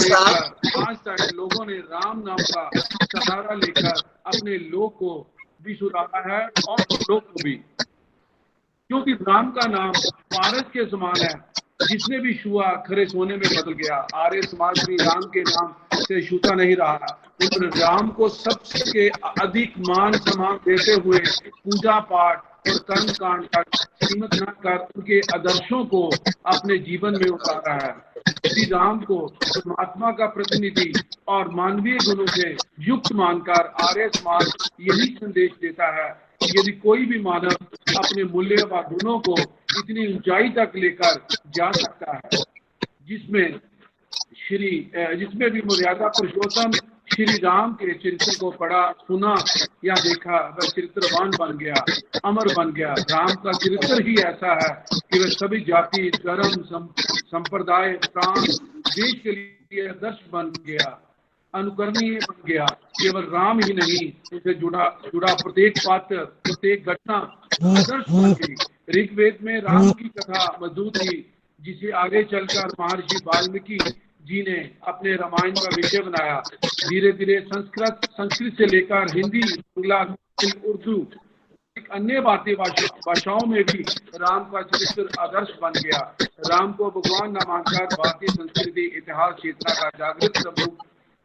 लेकर आज तक लोगों ने राम नाम का सहारा लेकर अपने लोग को भी सुधारा है और लोग को भी, क्योंकि राम का नाम पारस के समान है, जिसने भी छुआ खरे सोने में बदल गया। आर्य समाज भी राम के नाम से छूता नहीं रहा। उन्होंने राम को सबसे अधिक मान सम्मान देते हुए पूजा पाठ और कर्म कांड तक सीमित न कर उनके आदर्शों को अपने जीवन में उतारा है। श्री राम को परमात्मा का प्रतिनिधि और मानवीय गुणों से युक्त मानकर आर्य समाज यही संदेश देता है कि यदि कोई भी मानव अपने मूल्य व गुणों को इतनी ऊंचाई तक लेकर जा सकता है, जिसमें भी मर्यादा पुरुषोत्तम श्री राम के चरित्र को पढ़ा, सुना या देखा, वह चरित्रवान बन गया, अमर बन गया। राम का चरित्र ही ऐसा है कि वह सभी जाति, धर्म, संप्रदाय, प्रांत, देश के लिए आदर्श बन गया, अनुकरणीय बन गया। केवल राम ही नहीं, उनसे जुड़ा प्रत्येक पात्र, प्रत्येक घटना आदर्श बन गई। ऋग्वेद में राम की कथा मौजूद थी, जिसे आगे चलकर महर्षि वाल्मीकि जी ने अपने रामायण का विषय बनाया। धीरे धीरे संस्कृत से लेकर हिंदी, बांग्ला, उर्दू, अन्य भारतीय भाषाओं में भी राम का चरित्र आदर्श बन गया। राम को भगवान न मानकर भारतीय संस्कृति, इतिहास, चेतना का जागृत स्वरूप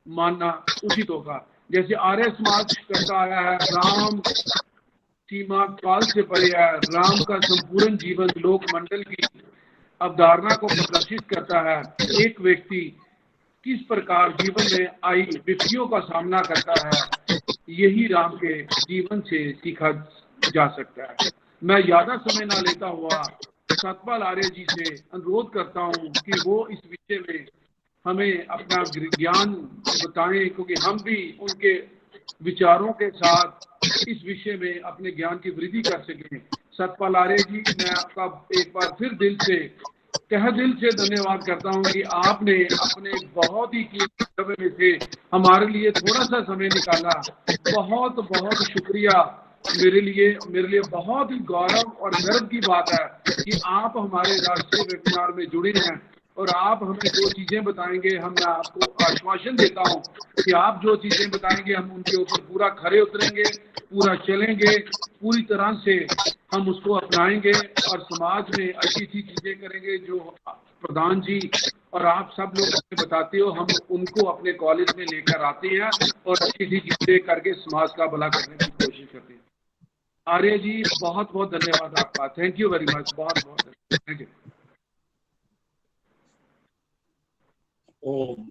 मानना उचित होगा। जैसे आर्य समाज करता आया है, राम सीमा काल से परे है। राम का संपूर्ण जीवन लोक मंडल की अवधारणा को प्रदर्शित करता है। एक व्यक्ति किस प्रकार जीवन में आई विपत्तियों का सामना करता है, यही राम के जीवन से सीखा जा सकता है। मैं ज्यादा समय ना लेता हुआ सतपाल आर्य जी से अनुरोध करता हूँ कि वो इस विषय में हमें अपना ज्ञान बताएं, क्योंकि हम भी उनके विचारों के साथ इस विषय में अपने ज्ञान की वृद्धि कर सकें। सतपाल आर्य जी, मैं आपका एक बार फिर दिल से धन्यवाद करता हूं कि आपने अपने बहुत ही कीमती समय में से हमारे लिए थोड़ा सा समय निकाला। बहुत बहुत शुक्रिया। मेरे लिए बहुत ही गौरव और गर्व की बात है कि आप हमारे राष्ट्रीय वेबिनार में जुड़े हैं और आप हमें जो चीजें बताएंगे, मैं आपको आश्वासन देता हूं कि आप जो चीजें बताएंगे हम उनके ऊपर पूरा खरे उतरेंगे, पूरा चलेंगे, पूरी तरह से हम उसको अपनाएंगे और समाज में अच्छी अच्छी चीजें करेंगे। जो प्रधान जी और आप सब लोग हमें बताते हो, हम उनको अपने कॉलेज में लेकर आते हैं और अच्छी अच्छी चीजें करके समाज का भला करने की कोशिश करते हैं। आर्य जी, बहुत बहुत धन्यवाद आपका। Thank you very much. बहुत बहुत थैंक यू। ओम।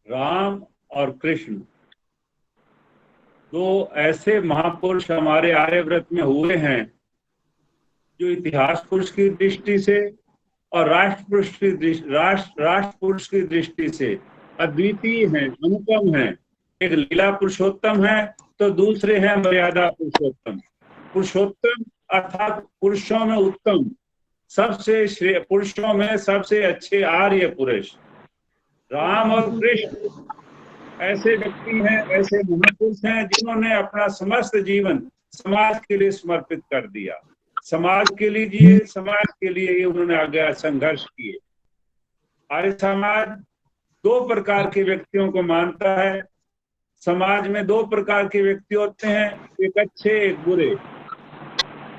राम और कृष्ण दो ऐसे महापुरुष हमारे आर्यव्रत में हुए हैं जो इतिहास पुरुष की दृष्टि से और राष्ट्र पुरुष की दृष्टि से अद्वितीय हैं, अनुपम हैं। एक लीला पुरुषोत्तम है तो दूसरे हैं मर्यादा पुरुषोत्तम। पुरुषोत्तम अर्थात पुरुषों में उत्तम, सबसे पुरुषों में सबसे अच्छे आर्य पुरुष राम और कृष्ण ऐसे व्यक्ति हैं, ऐसे महापुरुष हैं जिन्होंने अपना समस्त जीवन समाज के लिए समर्पित कर दिया। समाज के लिए जिए, समाज के लिए उन्होंने आगे संघर्ष किए। आर्य समाज दो प्रकार के व्यक्तियों को मानता है। समाज में दो प्रकार के व्यक्ति होते हैं, एक अच्छे एक बुरे,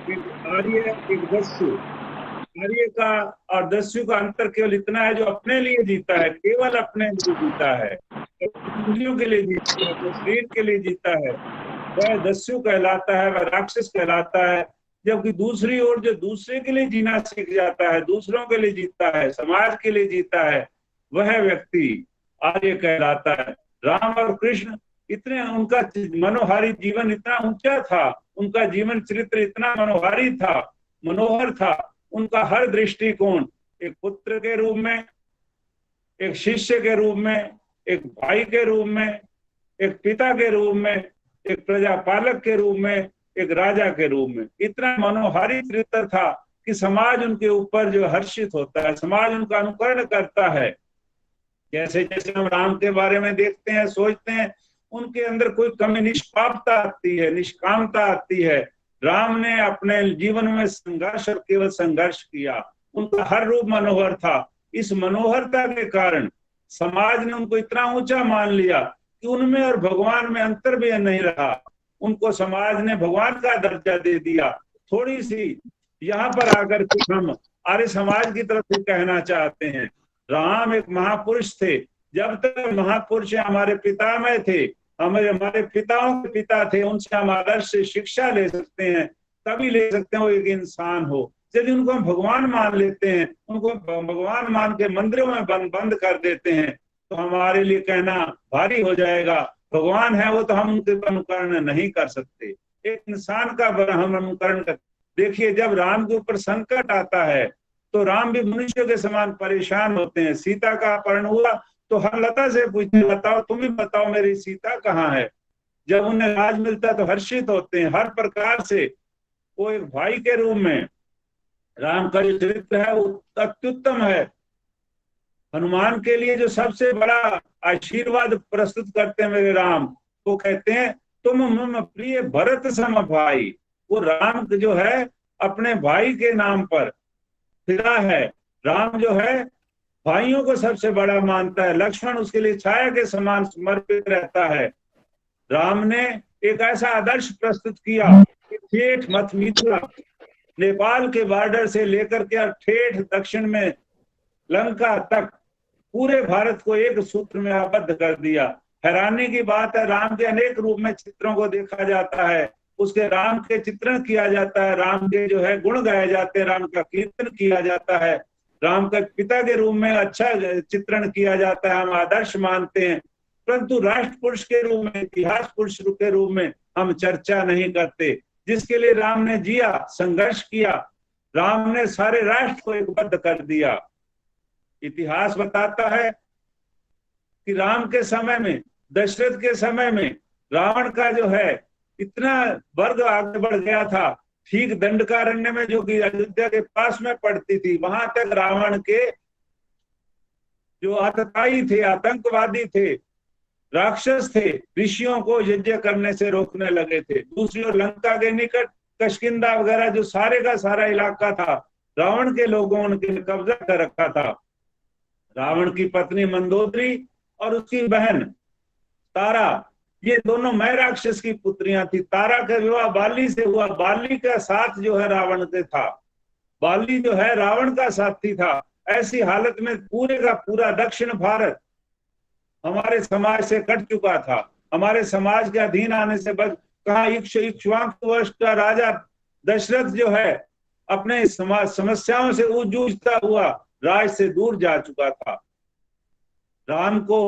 एक आर्य एक दस्यु। आर्य का और दस्यु का अंतर केवल इतना है, जो अपने लिए जीता है, केवल अपने लिए जीता है, इंद्रियों के लिए जीता है, तो शरीर के लिए जीता है, वह दस्यु कहलाता है, वह राक्षस कहलाता है। जबकि दूसरी ओर जो दूसरे के लिए जीना सीख जाता है, दूसरों के लिए जीता है, समाज के लिए जीता है, वह व्यक्ति आर्य कहलाता है। राम और कृष्ण इतने, उनका मनोहारी जीवन इतना ऊंचा था, उनका जीवन चरित्र इतना मनोहारी था, मनोहर था। उनका हर दृष्टिकोण एक पुत्र के रूप में, एक शिष्य के रूप में, एक भाई के रूप में, एक पिता के रूप में, एक प्रजापालक के रूप में, एक राजा के रूप में, इतना मनोहारी चरित्र था कि समाज उनके ऊपर जो हर्षित होता है, समाज उनका अनुकरण करता है। जैसे जैसे हम राम के बारे में देखते हैं, सोचते हैं, उनके अंदर कोई कमी, निष्पापता आती है, निष्कामता आती है। राम ने अपने जीवन में संघर्ष और केवल संघर्ष किया। उनका हर रूप मनोहर था। इस मनोहरता के कारण समाज ने उनको इतना ऊंचा मान लिया कि उनमें और भगवान में अंतर भी नहीं रहा। उनको समाज ने भगवान का दर्जा दे दिया। थोड़ी सी यहाँ पर आकर के हम आर्य समाज की तरफ से कहना चाहते हैं, राम एक महापुरुष थे। जब तक महापुरुष हमारे पितामह थे, हमारे पिताओं के पिता थे, उनसे हम आदर्श से शिक्षा ले सकते हैं, तभी ले सकते हैं वो एक इंसान हो। यदि उनको हम भगवान मान लेते हैं, उनको भगवान मान के मंदिरों में बंद कर देते हैं, तो हमारे लिए कहना भारी हो जाएगा। भगवान है वो तो हम उनके अनुकरण नहीं कर सकते, एक इंसान का हम अनुकरण कर। देखिए, जब राम के ऊपर संकट आता है तो राम भी मनुष्य के समान परेशान होते हैं। सीता का अपहरण हुआ तो हर लता से पूछते, बताओ तुम ही बताओ मेरी सीता कहाँ है। जब उन्हें राज मिलता तो हर्षित होते हैं। हर प्रकार से वो एक भाई के रूप में राम का जो चरित्र है वो अत्युत्तम है। हनुमान के लिए जो सबसे बड़ा आशीर्वाद प्रस्तुत करते हैं मेरे राम, वो कहते हैं तुम मम प्रिय भरत सम भाई। वो राम जो है अपने भाई के नाम पर फिरा है। राम जो है भाइयों को सबसे बड़ा मानता है। लक्ष्मण उसके लिए छाया के समान समर्पित रहता है। राम ने एक ऐसा आदर्श प्रस्तुत किया कि ठेठ मिथिला, नेपाल के बॉर्डर से लेकर के ठेठ दक्षिण में लंका तक पूरे भारत को एक सूत्र में आबद्ध कर दिया। हैरानी की बात है, राम के अनेक रूप में चित्रों को देखा जाता है, उसके राम के चित्रण किया जाता है, राम के जो है गुण गाए जाते हैं, राम का कीर्तन किया जाता है, राम का पिता के रूप में अच्छा चित्रण किया जाता है, हम आदर्श मानते हैं। परंतु राष्ट्र पुरुष के रूप में, इतिहास पुरुष के रूप में हम चर्चा नहीं करते। जिसके लिए राम ने जिया, संघर्ष किया, राम ने सारे राष्ट्र को एकबद्ध कर दिया। इतिहास बताता है कि राम के समय में, दशरथ के समय में रावण का जो है इतना वर्ग आगे बढ़ गया था। ठीक दंडकारण्य में, जो कि अयोध्या के पास में पड़ती थी, वहां तक रावण के जो आतताई थे, आतंकवादी थे, राक्षस थे, ऋषियों को यज्ञ करने से रोकने लगे थे। दूसरी ओर लंका के निकट कशकिंदा वगैरह जो सारे का सारा इलाका था, रावण के लोगों ने कब्जा कर रखा था। रावण की पत्नी मंदोदरी और उसकी बहन तारा, ये दोनों मय राक्षस की पुत्रियां थी। तारा का विवाह बाली से हुआ। बाली का साथ जो है रावण के था। बाली जो है रावण का साथी था। ऐसी हालत में पूरे का पूरा दक्षिण भारत हमारे समाज से कट चुका था। हमारे समाज के अधीन आने से बच कहा। इक्ष्वाकु वंश का राजा दशरथ जो है अपने समाज समस्याओं से जूझता हुआ राज से दूर जा चुका था। राम को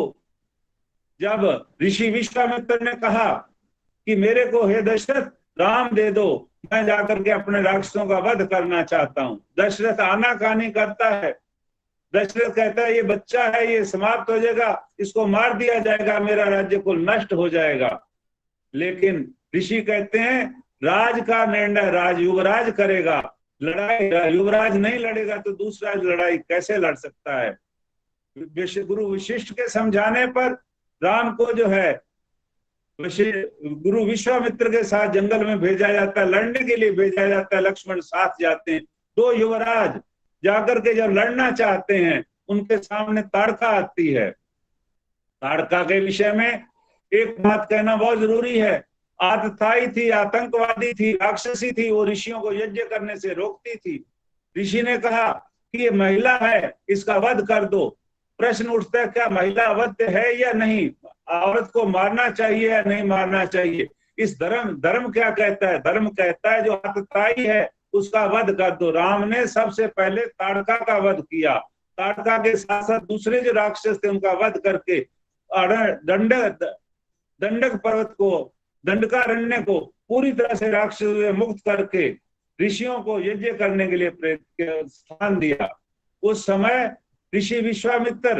जब ऋषि विश्वामित्र ने कहा कि मेरे को हे दशरथ राम दे दो, मैं जाकर के अपने राक्षसों का वध करना चाहता हूं, दशरथ आनाकानी करता है। दशरथ कहता है ये बच्चा है, ये समाप्त हो जाएगा, इसको मार दिया जाएगा, मेरा राज्य कुल नष्ट हो जाएगा। लेकिन ऋषि कहते हैं राज का निर्णय राज युवराज करेगा, लड़ाई युवराज नहीं लड़ेगा तो दूसरा लड़ाई कैसे लड़ सकता है। गुरु वशिष्ठ के समझाने पर राम को जो है गुरु विश्वामित्र के साथ जंगल में भेजा जाता है, लड़ने के लिए भेजा जाता है। लक्ष्मण साथ जाते हैं। दो युवराज जाकर के जब लड़ना चाहते हैं, उनके सामने ताड़का आती है। ताड़का के विषय में एक बात कहना बहुत जरूरी है। आतताई थी, आतंकवादी थी, राक्षसी थी, वो ऋषियों को यज्ञ करने से रोकती थी। ऋषि ने कहा कि ये महिला है, इसका वध कर दो। प्रश्न उठता है क्या महिला अवध है या नहीं, औरत को मारना चाहिए या नहीं मारना चाहिए। इस धर्म क्या कहता है? धर्म कहता है जो आतताई है उसका वध कर दो। राम ने सबसे पहले ताड़का का वध किया। ताड़का के साथ साथ दूसरे जो राक्षस थे उनका वध करके दंडक पर्वत को, दंडकारण्य को पूरी तरह से राक्षसों से मुक्त करके ऋषियों को यज्ञ करने के लिए स्थान दिया। उस समय ऋषि विश्वामित्र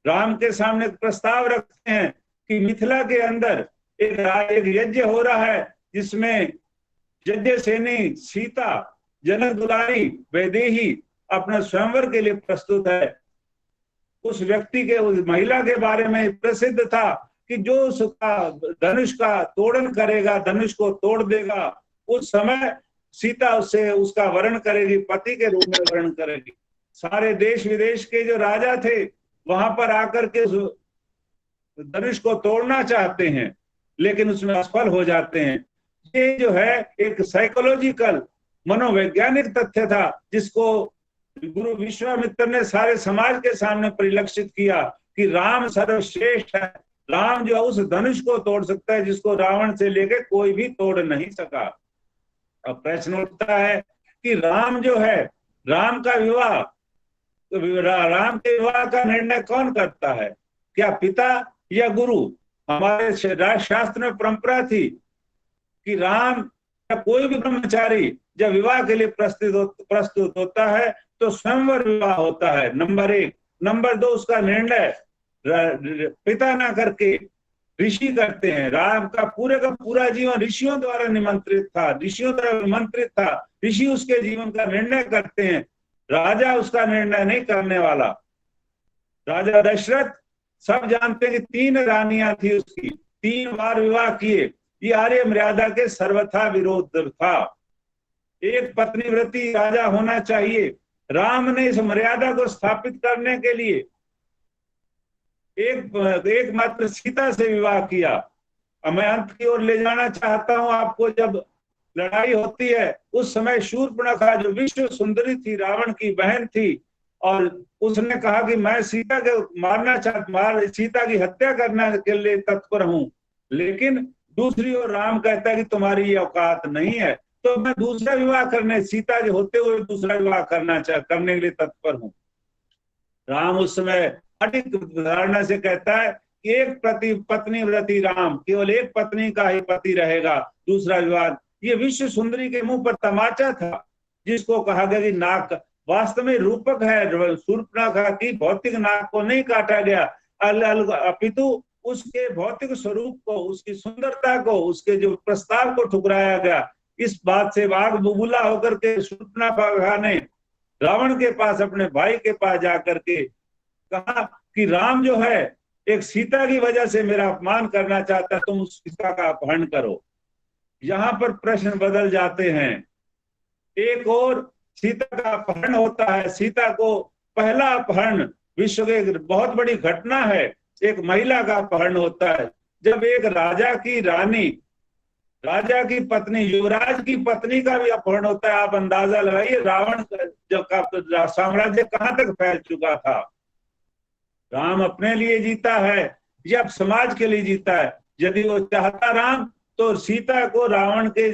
राम के सामने प्रस्ताव रखते हैं कि मिथिला के अंदर एक यज्ञ हो रहा है जिसमें यज्ञ सेनी सीता, जनक दुलारी, वैदेही अपना स्वयंवर के लिए प्रस्तुत है। उस व्यक्ति के, उस महिला के बारे में प्रसिद्ध था कि जो उसका धनुष का तोड़न करेगा, धनुष को तोड़ देगा, उस समय सीता उससे उसका वर्ण करेगी, पति के रूप में वर्ण करेगी। सारे देश विदेश के जो राजा थे वहां पर आकर के धनुष को तोड़ना चाहते हैं, लेकिन उसमें असफल हो जाते हैं। ये जो है एक साइकोलॉजिकल मनोवैज्ञानिक तथ्य था, जिसको गुरु विश्वामित्र ने सारे समाज के सामने परिलक्षित किया कि राम सर्वश्रेष्ठ है। राम जो उस धनुष को तोड़ सकता है जिसको रावण से लेके कोई भी तोड़ नहीं सका। अब प्रश्न उठता है कि राम जो है, राम का विवाह, राम के विवाह का निर्णय कौन करता है? क्या पिता या गुरु? हमारे शास्त्र में परंपरा थी कि राम या कोई भी ब्रह्मचारी जब विवाह के लिए प्रस्तुत होता है तो स्वयंवर विवाह होता है, नंबर 1। नंबर 2, उसका निर्णय पिता ना करके ऋषि करते हैं। राम का पूरा जीवन ऋषियों द्वारा निमंत्रित था, ऋषि उसके जीवन का निर्णय करते हैं, राजा उसका निर्णय नहीं करने वाला। राजा दशरथ, सब जानते हैं कि 3 रानियां थी उसकी, 3 बार विवाह किए। ये आर्य मर्यादा के सर्वथा विरोध था। एक पत्नीव्रती राजा होना चाहिए। राम ने इस मर्यादा को स्थापित करने के लिए एक मात्र सीता से विवाह किया। अब मैं अंत की ओर ले जाना चाहता हूं आपको। जब लड़ाई होती है उस समय शूर्पणखा जो विश्व सुंदरी थी, रावण की बहन थी, और उसने कहा कि मैं सीता की हत्या करने के लिए तत्पर हूं, लेकिन दूसरी ओर राम कहता है कि तुम्हारी ये औकात नहीं है, तो मैं दूसरा विवाह करने, सीता के होते हुए दूसरा विवाह करने के लिए तत्पर हूं। राम उस समय अटिक धारणा से कहता है कि एक पत्नी व्रती राम, केवल एक पत्नी का ही पति रहेगा, दूसरा विवाह। ये विश्व सुंदरी के मुंह पर तमाचा था, जिसको कहा गया कि नाक वास्तव में रूपक है। शूर्पणखा की भौतिक नाक को नहीं काटा गया, अपितु उसके भौतिक स्वरूप को, उसकी सुंदरता को, उसके जो प्रस्ताव को ठुकराया गया। इस बात से आग बुबूला होकर के शूर्पणखा ने रावण के पास, अपने भाई के पास जाकर के कहा कि राम जो है एक सीता की वजह से मेरा अपमान करना चाहता है, तुम उस सीता का अपहरण करो। यहाँ पर प्रश्न बदल जाते हैं। एक और सीता का अपहरण होता है। सीता को पहला अपहरण विश्व की एक बहुत बड़ी घटना है। एक महिला का अपहरण होता है जब एक राजा की रानी, राजा की पत्नी, युवराज की पत्नी का भी अपहरण होता है। आप अंदाजा लगाइए रावण का साम्राज्य कहां तक फैल चुका था। राम अपने लिए जीता है या समाज के लिए जीता है? यदि वो चाहता राम तो सीता को रावण के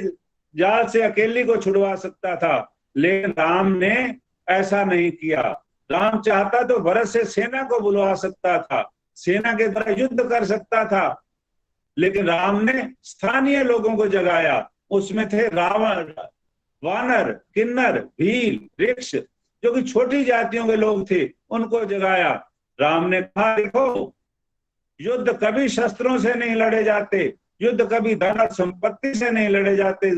जाल से अकेली को छुड़वा सकता था, लेकिन राम ने ऐसा नहीं किया। राम चाहता तो भरत से सेना को बुलवा सकता था, सेना के द्वारा युद्ध कर सकता था, लेकिन राम ने स्थानीय लोगों को जगाया। उसमें थे रावण, वानर, किन्नर, भील, वृक्ष, जो कि छोटी जातियों के लोग थे, उनको जगाया। राम ने कहा देखो, युद्ध कभी शस्त्रों से नहीं लड़े जाते, युद्ध कभी धन और संपत्ति से नहीं लड़े जाते,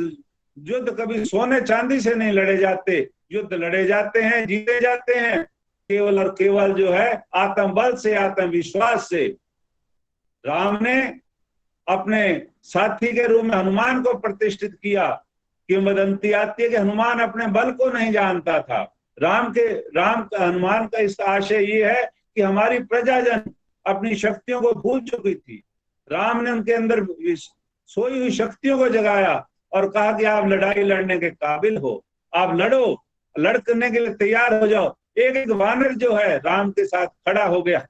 युद्ध कभी सोने चांदी से नहीं लड़े जाते। युद्ध लड़े जाते हैं, जीते जाते हैं केवल और केवल जो है आत्मबल से, आत्मविश्वास से। राम ने अपने साथी के रूप में हनुमान को प्रतिष्ठित किया। किंवदंती आती है कि हनुमान अपने बल को नहीं जानता था। हनुमान का इस आशय ये है कि हमारी प्रजाजन अपनी शक्तियों को भूल चुकी थी। राम ने उनके अंदर सोई हुई शक्तियों को जगाया और कहा कि आप लड़ाई लड़ने के काबिल हो, आप लड़ो, लड़ने के लिए तैयार हो जाओ। एक एक वानर जो है राम के साथ खड़ा हो गया।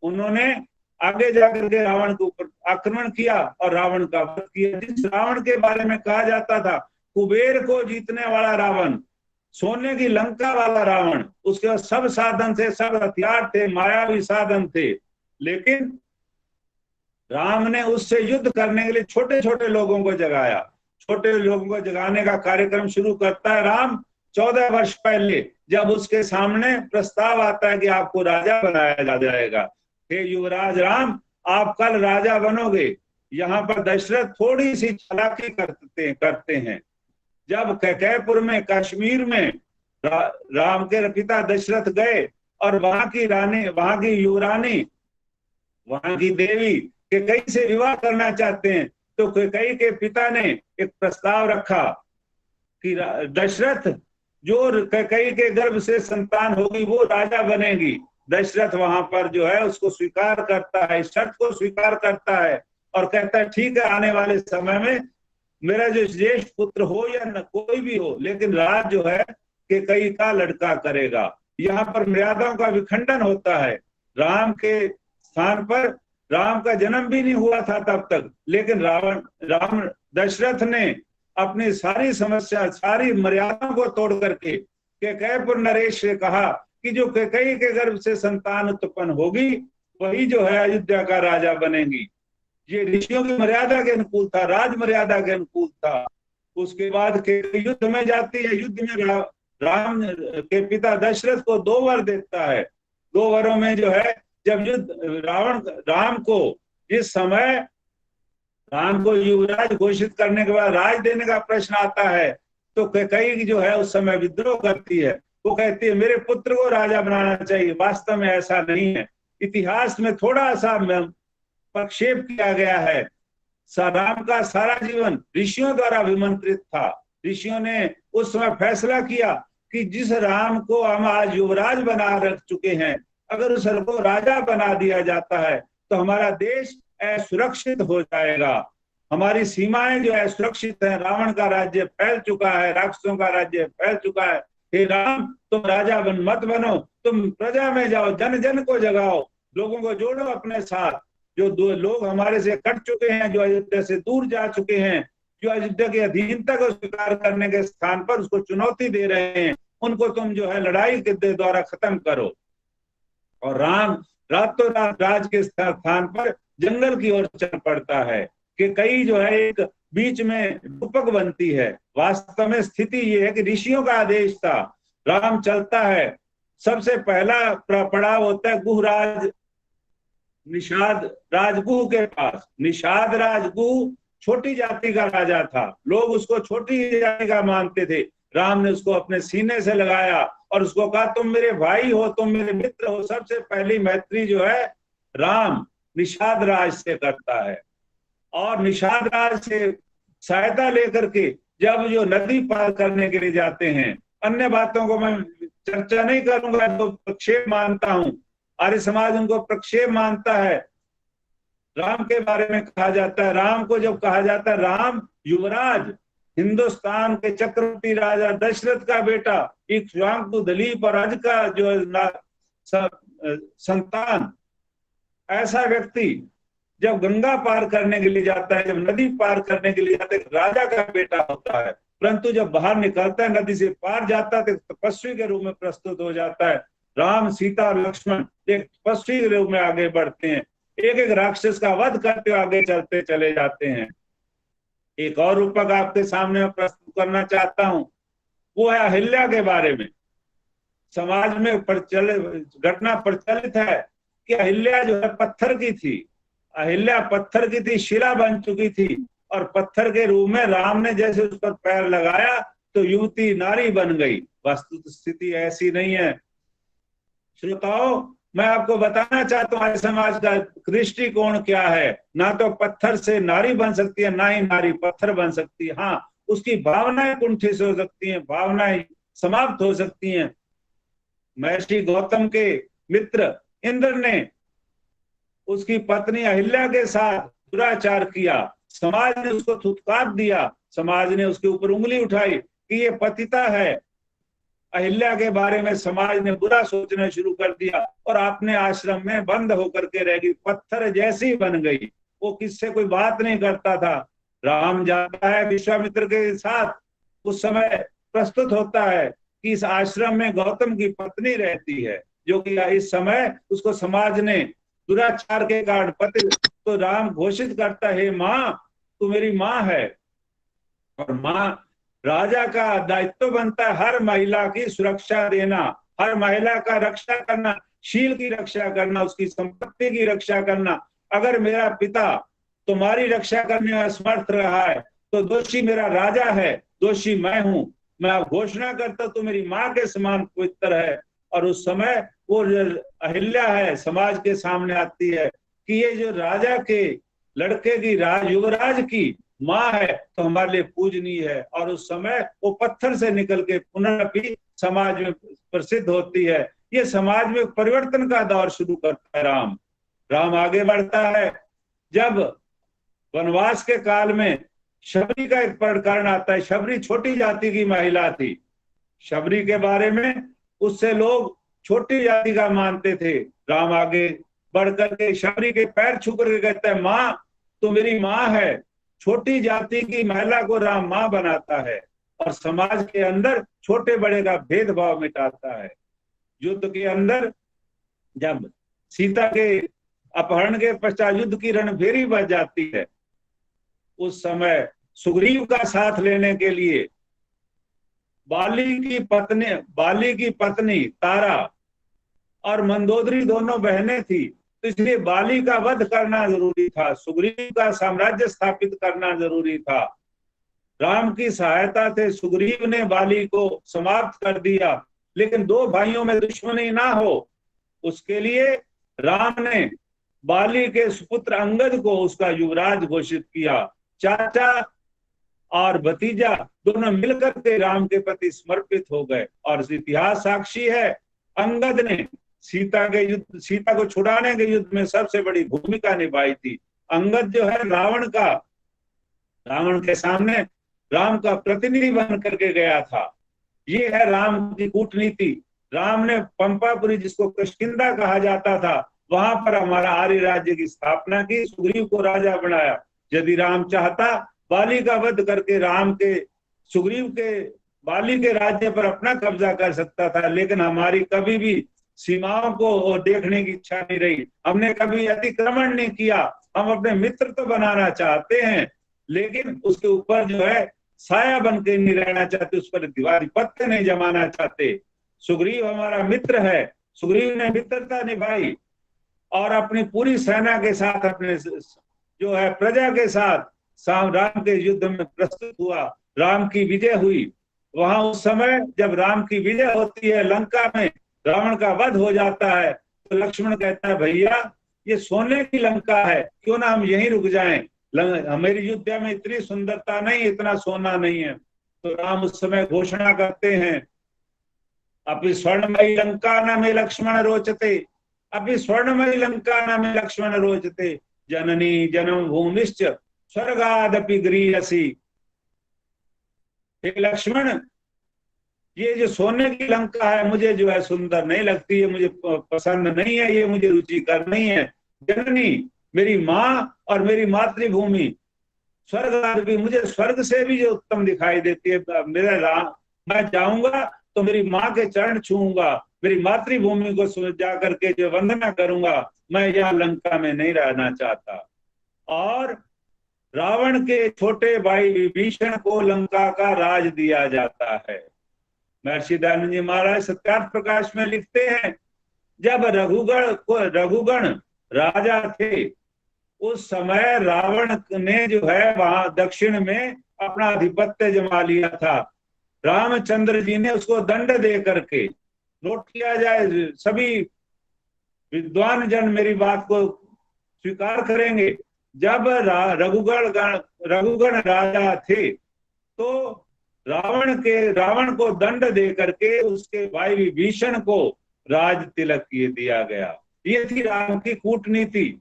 उन्होंने आगे जाकर के रावण के ऊपर आक्रमण किया और रावण का वध किया। जिस रावण के बारे में कहा जाता था कुबेर को जीतने वाला रावण, सोने की लंका वाला रावण, उसके पास सब साधन थे, सब हथियार थे, मायावी साधन थे, लेकिन राम ने उससे युद्ध करने के लिए छोटे छोटे लोगों को जगाया। छोटे लोगों को जगाने का कार्यक्रम शुरू करता है राम 14 वर्ष पहले, जब उसके सामने प्रस्ताव आता है कि आपको राजा बनाया जाएगा। हे युवराज राम, आप कल राजा बनोगे। यहाँ पर दशरथ थोड़ी सी चालाकी करते हैं। जब कैकेयपुर में, कश्मीर में राम के पिता दशरथ गए और वहां की रानी, वहां की युवरानी, वहां की देवी कैकेयी से विवाह करना चाहते हैं, तो कैकेयी के पिता ने एक प्रस्ताव रखा कि दशरथ, जो कैकेयी के गर्भ से संतान होगी वो राजा बनेगी। दशरथ वहां पर जो है उसको स्वीकार करता है, इस शर्त को स्वीकार करता है और कहता है ठीक है, आने वाले समय में मेरा जो ज्येष्ठ पुत्र हो या न कोई भी हो, लेकिन राज जो है कैकेयी का लड़का करेगा। यहाँ पर मर्यादाओं का विखंडन होता है। राम के स्थान पर राम का जन्म भी नहीं हुआ था तब तक, लेकिन राम दशरथ ने अपनी सारी समस्या, सारी मर्यादाओं को तोड़ करके कैकेयीपुर नरेश से कहा कि जो कैकेयी के गर्भ से संतान उत्पन्न होगी वही जो है अयोध्या का राजा बनेगी। ये ऋषियों की मर्यादा के अनुकूल था, राज मर्यादा के अनुकूल था। उसके बाद कैकेयी युद्ध में जाती है। युद्ध में राम के पिता दशरथ को 2 वर देता है। 2 वरों में जो है जब युद्ध राम को इस समय राम को युवराज घोषित करने के बाद राज देने का प्रश्न आता है तो कैकेयी जो है उस समय विद्रोह करती है। वो कहती है मेरे पुत्र को राजा बनाना चाहिए। वास्तव में ऐसा नहीं है। इतिहास में थोड़ा सा प्रक्षेप किया गया है। राम का सारा जीवन ऋषियों द्वारा विमंत्रित था। ऋषियों ने उस समय फैसला किया कि जिस राम को हम आज युवराज बना रख चुके हैं, अगर उस को राजा बना दिया जाता है तो हमारा देश असुरक्षित हो जाएगा। हमारी सीमाएं जो असुरक्षित है, रावण का राज्य फैल चुका है, राक्षसों का राज्य फैल चुका है। हे राम, तुम राजा मत बनो, तुम प्रजा में जाओ, जन जन को जगाओ, लोगों को जोड़ो अपने साथ। जो 2 लोग हमारे से कट चुके हैं, जो अयोध्या से दूर जा चुके हैं, जो अयोध्या की अधीनता को स्वीकार करने के स्थान पर उसको चुनौती दे रहे हैं, उनको तुम जो है लड़ाई के द्वारा खत्म करो। और राम रातों रात राज के स्थान पर जंगल की ओर चल पड़ता है कि कई जो है एक बीच में रूपक बनती है। वास्तव में स्थिति ये है कि ऋषियों का आदेश था। राम चलता है, सबसे पहला पड़ाव होता है गुहराज निषाद राजगुह के पास। निषाद राजगुह छोटी जाति का राजा था, लोग उसको छोटी जाति का मानते थे। राम ने उसको अपने सीने से लगाया और उसको कहा तुम मेरे भाई हो, तुम मेरे मित्र हो। सबसे पहली मैत्री जो है राम निषाद राज से करता है और निषाद राज से सहायता लेकर के जब जो नदी पार करने के लिए जाते हैं, अन्य बातों को मैं चर्चा नहीं करूंगा, तो प्रक्षेप मानता हूं, आर्य समाज उनको प्रक्षेप मानता है। राम के बारे में कहा जाता है, राम को जब कहा जाता है राम युवराज, हिंदुस्तान के चक्रवर्ती राजा दशरथ का बेटा, इक्ष्वाकु, दलीप और अज का जो संतान, ऐसा व्यक्ति जब गंगा पार करने के लिए जाता है, जब नदी पार करने के लिए जाता है, राजा का बेटा होता है। परंतु जब बाहर निकलता है, नदी से पार जाता है, तो तपस्वी के रूप में प्रस्तुत हो जाता है। राम, सीता और लक्ष्मण एक तपस्वी के रूप में आगे बढ़ते हैं, एक एक राक्षस का वध करते हुए आगे चलते चले जाते हैं। एक और रूपक आपके सामने मैं प्रस्तुत करना चाहता हूं, वो है अहिल्या के बारे में। समाज में घटना प्रचलित है कि अहिल्या जो है पत्थर की थी। अहिल्या पत्थर की थी, शिला बन चुकी थी और पत्थर के रूप में राम ने जैसे उस पर पैर लगाया तो युवती नारी बन गई। वस्तु स्थिति ऐसी नहीं है। श्रोताओं, मैं आपको बताना चाहता हूँ आज समाज का दृष्टिकोण क्या है। ना तो पत्थर से नारी बन सकती है, ना ही नारी पत्थर बन सकती है। हाँ, उसकी भावनाएं कुंठित हो सकती हैं, भावनाएं समाप्त हो सकती हैं। महर्षि गौतम के मित्र इंद्र ने उसकी पत्नी अहिल्या के साथ दुराचार किया, समाज ने उसको थुतकार दिया, समाज ने उसके ऊपर उंगली उठाई कि ये पतिता है। अहिल्या के बारे में समाज ने बुरा सोचना शुरू कर दिया और अपने आश्रम में बंद होकर के रह गई, पत्थर जैसी बन गई। वो किससे कोई बात नहीं करता था। राम जाता है विश्वामित्र के साथ, उस समय प्रस्तुत होता है कि इस आश्रम में गौतम की पत्नी रहती है, जो कि इस समय उसको समाज ने दुराचार के कारण पति, तो राम घोषित करता है माँ तू मेरी माँ है। और माँ, राजा का दायित्व बनता है हर महिला की सुरक्षा देना, हर महिला का रक्षा करना, शील की रक्षा करना, उसकी संपत्ति की रक्षा करना। अगर मेरा पिता तुम्हारी रक्षा करने में असमर्थ रहा है तो दोषी मेरा राजा है, दोषी मैं हूं। मैं घोषणा करता तू मेरी माँ के समान पवित्र है। और उस समय वो अहिल्या है समाज के सामने आती है कि ये जो राजा के लड़के की युवराज की माँ है तो हमारे लिए पूजनीय है। और उस समय वो पत्थर से निकल के पुनः समाज में प्रसिद्ध होती है। ये समाज में परिवर्तन का दौर शुरू करता है राम। राम आगे बढ़ता है। जब वनवास के काल में शबरी का एक प्रकरण आता है। शबरी छोटी जाति की महिला थी। शबरी के बारे में उससे लोग छोटी जाति का मानते थे। राम आगे बढ़कर के शबरी के पैर छू करके कहता है, माँ तो मेरी माँ है। छोटी जाति की महिला को राम माँ बनाता है और समाज के अंदर छोटे बड़े का भेदभाव मिटाता है। युद्ध के अंदर जब सीता के अपहरण के पश्चात युद्ध की रणभेरी बज जाती है, उस समय सुग्रीव का साथ लेने के लिए बाली की पत्नी तारा और मंदोदरी दोनों बहनें थी, तो इसलिए बाली का वध करना जरूरी था, सुग्रीव का साम्राज्य स्थापित करना जरूरी था। राम की सहायता से सुग्रीव ने बाली को समाप्त कर दिया, लेकिन दो भाइयों में दुश्मनी ना हो उसके लिए राम ने बाली के सुपुत्र अंगद को उसका युवराज घोषित किया। चाचा और भतीजा दोनों मिलकर के राम के प्रति समर्पित हो गए। और इतिहास साक्षी है, अंगद ने सीता को छुड़ाने के युद्ध में सबसे बड़ी भूमिका निभाई थी। अंगद जो है रावण के सामने राम का प्रतिनिधि बन करके गया था। ये है राम की कूटनीति। राम ने पंपापुरी, जिसको किष्किंधा कहा जाता था, वहां पर हमारा आर्य राज्य की स्थापना की, सुग्रीव को राजा बनाया। यदि राम चाहता बाली का वध करके सुग्रीव के बाली के राज्य पर अपना कब्जा कर सकता था, लेकिन हमारी कभी भी सीमाओं को देखने की इच्छा नहीं रही। हमने कभी अतिक्रमण नहीं किया। हम अपने मित्र तो बनाना चाहते हैं, लेकिन उसके ऊपर जो है साया बन के नहीं रहना चाहते, उस पर दीवारिपत्य नहीं जमाना चाहते। सुग्रीव हमारा मित्र है। सुग्रीव ने मित्रता निभाई और अपनी पूरी सेना के साथ, अपने जो है प्रजा के साथ राम के युद्ध में प्रस्तुत हुआ। राम की विजय हुई। वहां उस समय जब राम की विजय होती है, लंका में रावण का वध हो जाता है, तो लक्ष्मण कहता है, भैया ये सोने की लंका है, क्यों ना हम यहीं रुक जाएं। हमारी अयोध्या में इतनी सुंदरता नहीं, इतना सोना नहीं है। तो राम उस समय घोषणा करते हैं, अपि स्वर्णमयी लंका न में लक्ष्मण रोचते, अपि स्वर्णमयी लंका न में लक्ष्मण रोचते, जननी जन्म भूमिश्च स्वर्गादपि गरीयसी। हे लक्ष्मण, ये जो सोने की लंका है मुझे जो है सुंदर नहीं लगती है, मुझे पसंद नहीं है, ये मुझे रुचिकर नहीं है। जननी मेरी माँ और मेरी मातृभूमि, स्वर्गादपि मुझे स्वर्ग से भी जो उत्तम दिखाई देती है। मैं जाऊंगा तो मेरी माँ के चरण छूऊंगा, मेरी मातृभूमि को जा करके जो वंदना करूंगा। मैं यहाँ लंका में नहीं रहना चाहता। और रावण के छोटे भाई विभीषण को लंका का राज दिया जाता है। महर्षि दयानंद जी महाराज सत्यार्थ प्रकाश में लिखते हैं, जब रघुगण राजा थे, उस समय रावण ने जो है वहां दक्षिण में अपना आधिपत्य जमा लिया था। रामचंद्र जी ने उसको दंड दे करके, नोट किया जाए, सभी विद्वान जन मेरी बात को स्वीकार करेंगे, जब रघुगण राजा थे तो रावण को दंड दे करके उसके भाई विभीषण को राज तिलक दिया गया। ये थी राम की कूटनीति।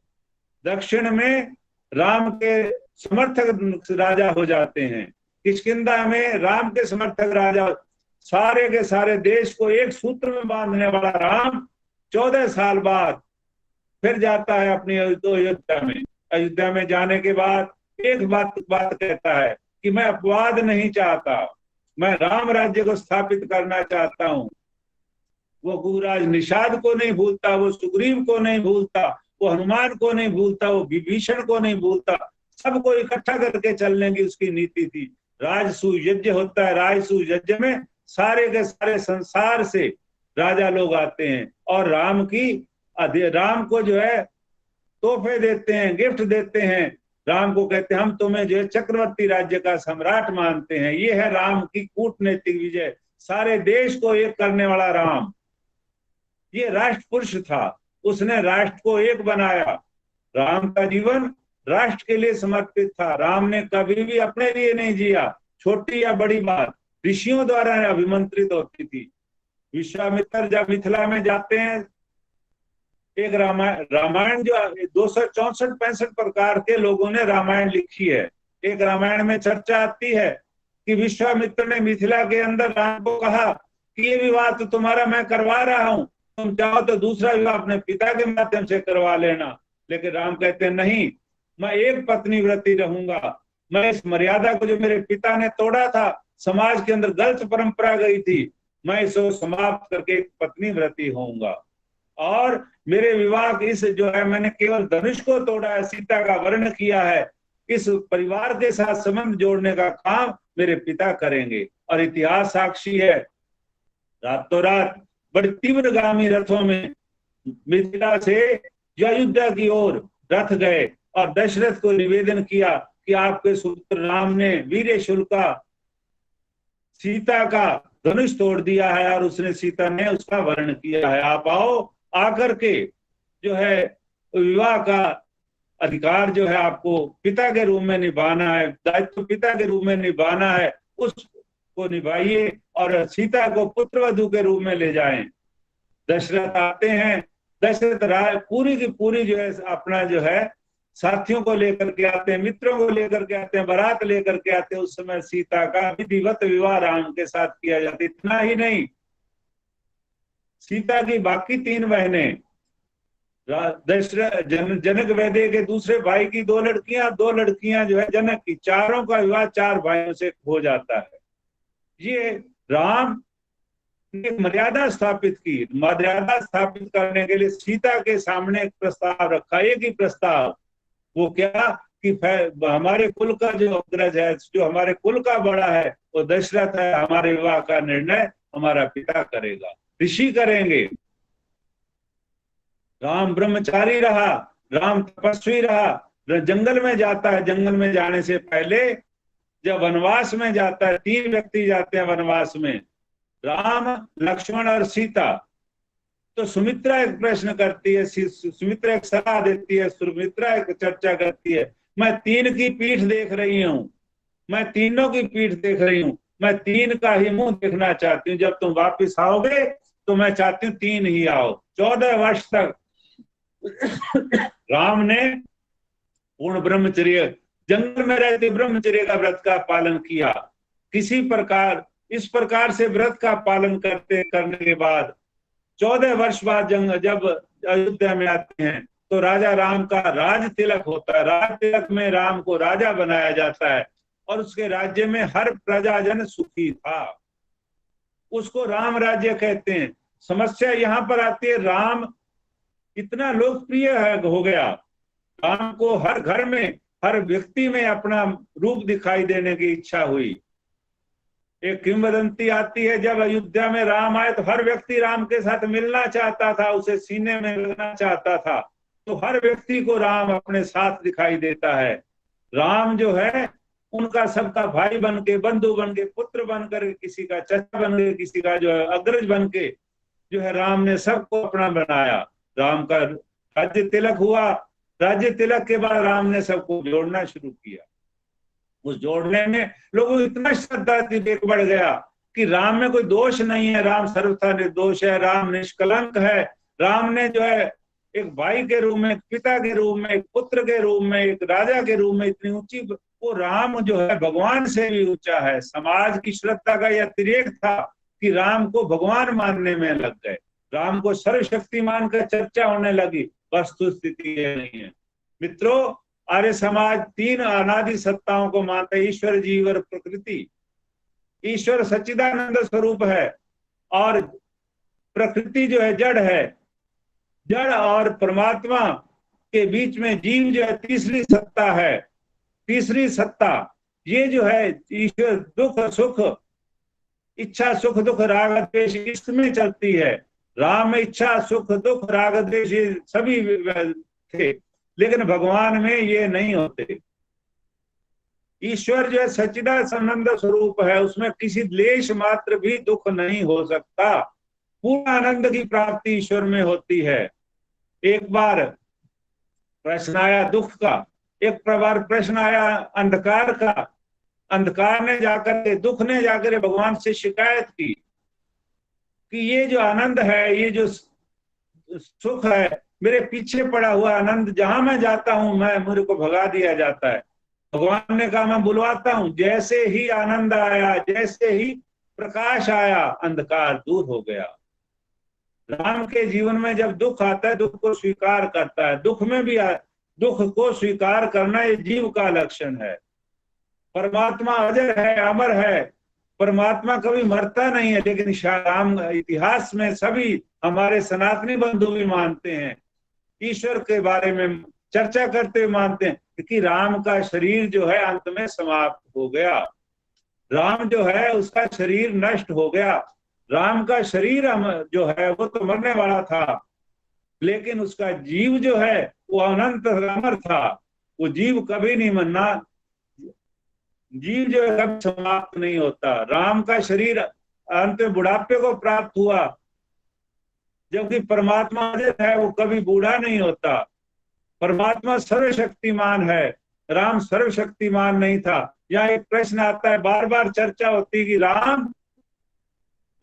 दक्षिण में राम के समर्थक राजा हो जाते हैं, किष्किंधा में राम के समर्थक राजा, सारे के सारे देश को एक सूत्र में बांधने वाला राम 14 साल बाद फिर जाता है अपनी अयोध्या में। अयोध्या में जाने के बाद एक बात कहता है कि मैं अपवाद नहीं चाहता, मैं राम राज्य को स्थापित करना चाहता हूं। वो गुरुराज निषाद को नहीं भूलता, वो सुग्रीव को नहीं भूलता, वो हनुमान को नहीं भूलता, वो विभीषण को नहीं भूलता, सबको इकट्ठा करके चलने की उसकी नीति थी। राजसूय यज्ञ होता है, राजसूय यज्ञ में सारे के सारे संसार से राजा लोग आते हैं और राम को जो है तोहफे देते हैं, गिफ्ट देते हैं। राम को कहते हैं, हम तुम्हें जो है चक्रवर्ती राज्य का सम्राट मानते हैं। ये है राम की कूटनीतिक विजय, सारे देश को एक करने वाला राम। ये राष्ट्र पुरुष था, उसने राष्ट्र को एक बनाया। राम का जीवन राष्ट्र के लिए समर्पित था। राम ने कभी भी अपने लिए नहीं जिया। छोटी या बड़ी बात ऋषियों द्वारा अभिमंत्रित होती थी। विश्वामित्र जब मिथिला में जाते हैं, एक रामायण जो 264-65 प्रकार के लोगों ने रामायण लिखी है। एक रामायण में चर्चा आती है कि विश्वामित्र ने मिथिला के अंदर राम को कहा कि ये विवाह तो तुम्हारा मैं करवा रहा हूं, तुम चाहो तो दूसरा विवाह अपने पिता के माध्यम से करवा लेना। लेकिन राम कहते हैं नहीं, मैं एक पत्नी व्रती रहूंगा। मैं इस मर्यादा को जो मेरे पिता ने तोड़ा था, समाज के अंदर गलत परंपरा गई थी, मैं इसको समाप्त करके एक पत्नी व्रती होऊंगा। और मेरे विवाह इस जो है, मैंने केवल धनुष को तोड़ा है, सीता का वर्ण किया है, इस परिवार के साथ संबंध जोड़ने का काम मेरे पिता करेंगे। और इतिहास साक्षी है, रातों रात बड़ी तीव्रगामी रथों में मिथिला से अयोध्या की ओर रथ गए और दशरथ को निवेदन किया कि आपके सुपुत्र राम ने वीर शुल्का सीता का धनुष तोड़ दिया है और उसने सीता ने उसका वर्ण किया है। आप आओ, आकर के जो है विवाह का अधिकार जो है आपको पिता के रूप में निभाना है, दायित्व पिता के रूप में निभाना है, उसको निभाइए और सीता को पुत्रवधू के रूप में ले जाएं। दशरथ आते हैं, दशरथ राय पूरी की पूरी जो है अपना जो है साथियों को लेकर के आते हैं, मित्रों को लेकर के आते हैं, बारात लेकर के आते हैं। उस समय सीता का विधिवत विवाह राम के साथ किया जाता। इतना ही नहीं, सीता की बाकी 3 बहनें, जनक वैद्य के दूसरे भाई की 2 लड़कियां जो है जनक की, चारों का विवाह 4 भाइयों से हो जाता है। ये राम ने मर्यादा स्थापित की। मर्यादा स्थापित करने के लिए सीता के सामने एक प्रस्ताव रखा, एक ही प्रस्ताव। वो क्या कि हमारे कुल का जो अग्रज है, जो हमारे कुल का बड़ा है वो दशरथ है, हमारे विवाह का निर्णय हमारा पिता करेगा, ऋषि करेंगे। राम ब्रह्मचारी रहा, राम तपस्वी रहा, जंगल में जाता है। जंगल में जाने से पहले जब वनवास में जाता है, 3 व्यक्ति जाते हैं वनवास में, राम, लक्ष्मण और सीता। तो सुमित्रा एक प्रश्न करती है, सुमित्रा एक सलाह देती है, सुमित्रा एक चर्चा करती है, मैं 3 की पीठ देख रही हूँ, मैं तीनों की पीठ देख रही हूँ, मैं 3 का ही मुंह देखना चाहती हूँ। जब तुम वापिस आओगे तो मैं चाहती हूँ 3 ही आओ। 14 वर्ष तक राम ने पूर्ण ब्रह्मचर्य, जंगल में रहते ब्रह्मचर्य का व्रत का पालन किया। किसी प्रकार इस प्रकार से व्रत का पालन करने के बाद 14 वर्ष बाद जब अयोध्या में आते हैं तो राजा राम का राज तिलक होता है। राज तिलक में राम को राजा बनाया जाता है और उसके राज्य में हर प्रजाजन सुखी था। उसको राम राज्य कहते हैं। समस्या यहाँ पर आती है, राम इतना लोकप्रिय हो गया, राम को हर घर में, हर व्यक्ति में अपना रूप दिखाई देने की इच्छा हुई। एक किंवदंती आती है, जब अयोध्या में राम आए तो हर व्यक्ति राम के साथ मिलना चाहता था, उसे सीने में लगना चाहता था। तो हर व्यक्ति को राम अपने साथ दिखाई देता है। राम जो है उनका सबका भाई बन के, बंधु बन के, पुत्र बनकर, किसी का चचा बन के, किसी का जो है अग्रज बन के जो है राम ने सबको अपना बनाया। राम का राज्य तिलक हुआ। राज्य तिलक के बाद राम ने सबको जोड़ना शुरू किया। उस जोड़ने में लोगों को इतना श्रद्धा विवेक बढ़ गया कि राम में कोई दोष नहीं है, राम सर्वथा निर्दोष है, राम निष्कलंक है। राम ने जो है एक भाई के रूप में, एक पिता के रूप में, एक पुत्र के रूप में, एक राजा के रूप में इतनी ऊंची, वो राम जो है भगवान से भी ऊंचा है। समाज की श्रद्धा का यह अतिरेक था कि राम को भगवान मानने में लग गए, राम को सर्वशक्तिमान का चर्चा होने लगी। वस्तु स्थिति ये नहीं है। मित्रों, आर्य समाज 3 अनादि सत्ताओं को मानता है, ईश्वर, जीव और प्रकृति। ईश्वर सच्चिदानंद स्वरूप है और प्रकृति जो है जड़ है। जड़ और परमात्मा के बीच में जीव जो है तीसरी सत्ता है। तीसरी सत्ता ये जो है ईश्वर, दुख सुख, इच्छा सुख दुख राग द्वेष, इसमें चलती है। राम में इच्छा सुख दुख राग द्वेष सभी थे, लेकिन भगवान में ये नहीं होते। ईश्वर जो है सच्चिदानंद स्वरूप है, उसमें किसी लेश मात्र भी दुख नहीं हो सकता। पूर्ण आनंद की प्राप्ति ईश्वर में होती है। एक बार प्रश्न आया दुख का एक बार प्रश्न आया अंधकार का, अंधकार ने जाकर के, दुख ने जाकर भगवान से शिकायत की कि ये जो आनंद है, ये जो सुख है, मेरे पीछे पड़ा हुआ आनंद, जहां मैं जाता हूं मेरे को भगा दिया जाता है। भगवान ने कहा मैं बुलवाता हूं। जैसे ही आनंद आया, जैसे ही प्रकाश आया, अंधकार दूर हो गया। राम के जीवन में जब दुख आता है, दुख को स्वीकार करता है। दुख में भी दुख को स्वीकार करना ये जीव का लक्षण है। परमात्मा अजर है, अमर है, परमात्मा कभी मरता नहीं है। लेकिन राम इतिहास में सभी हमारे सनातनी बंधु भी मानते हैं, ईश्वर के बारे में चर्चा करते हुए मानते हैं, क्योंकि राम का शरीर जो है अंत में समाप्त हो गया। राम जो है उसका शरीर नष्ट हो गया। राम का शरीर जो है वो तो मरने वाला था, लेकिन उसका जीव जो है वो अनंत अमर था। वो जीव कभी नहीं मरना, जीव जो है कभी समाप्त नहीं होता। राम का शरीर अंत में बुढ़ापे को प्राप्त हुआ, जबकि परमात्मा जो है वो कभी बूढ़ा नहीं होता। परमात्मा सर्वशक्तिमान है, राम सर्वशक्तिमान नहीं था। यहाँ एक प्रश्न आता है, बार बार चर्चा होती है कि राम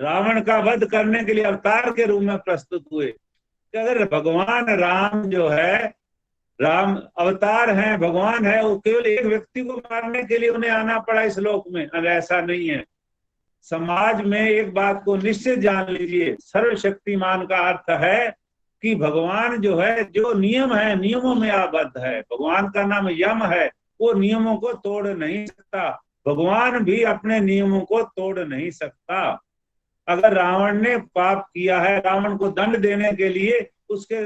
रावण का वध करने के लिए अवतार के रूप में प्रस्तुत हुए। कि अगर भगवान राम जो है, राम अवतार हैं, भगवान है, वो केवल एक व्यक्ति को मारने के लिए उन्हें आना पड़ा इस लोक में? ऐसा नहीं है। समाज में एक बात को निश्चित जान लीजिए, सर्वशक्तिमान का अर्थ है कि भगवान जो है, जो नियम है, नियमों में आबद्ध है। भगवान का नाम यम है, वो नियमों को तोड़ नहीं सकता। भगवान भी अपने नियमों को तोड़ नहीं सकता। अगर रावण ने पाप किया है, रावण को दंड देने के लिए उसके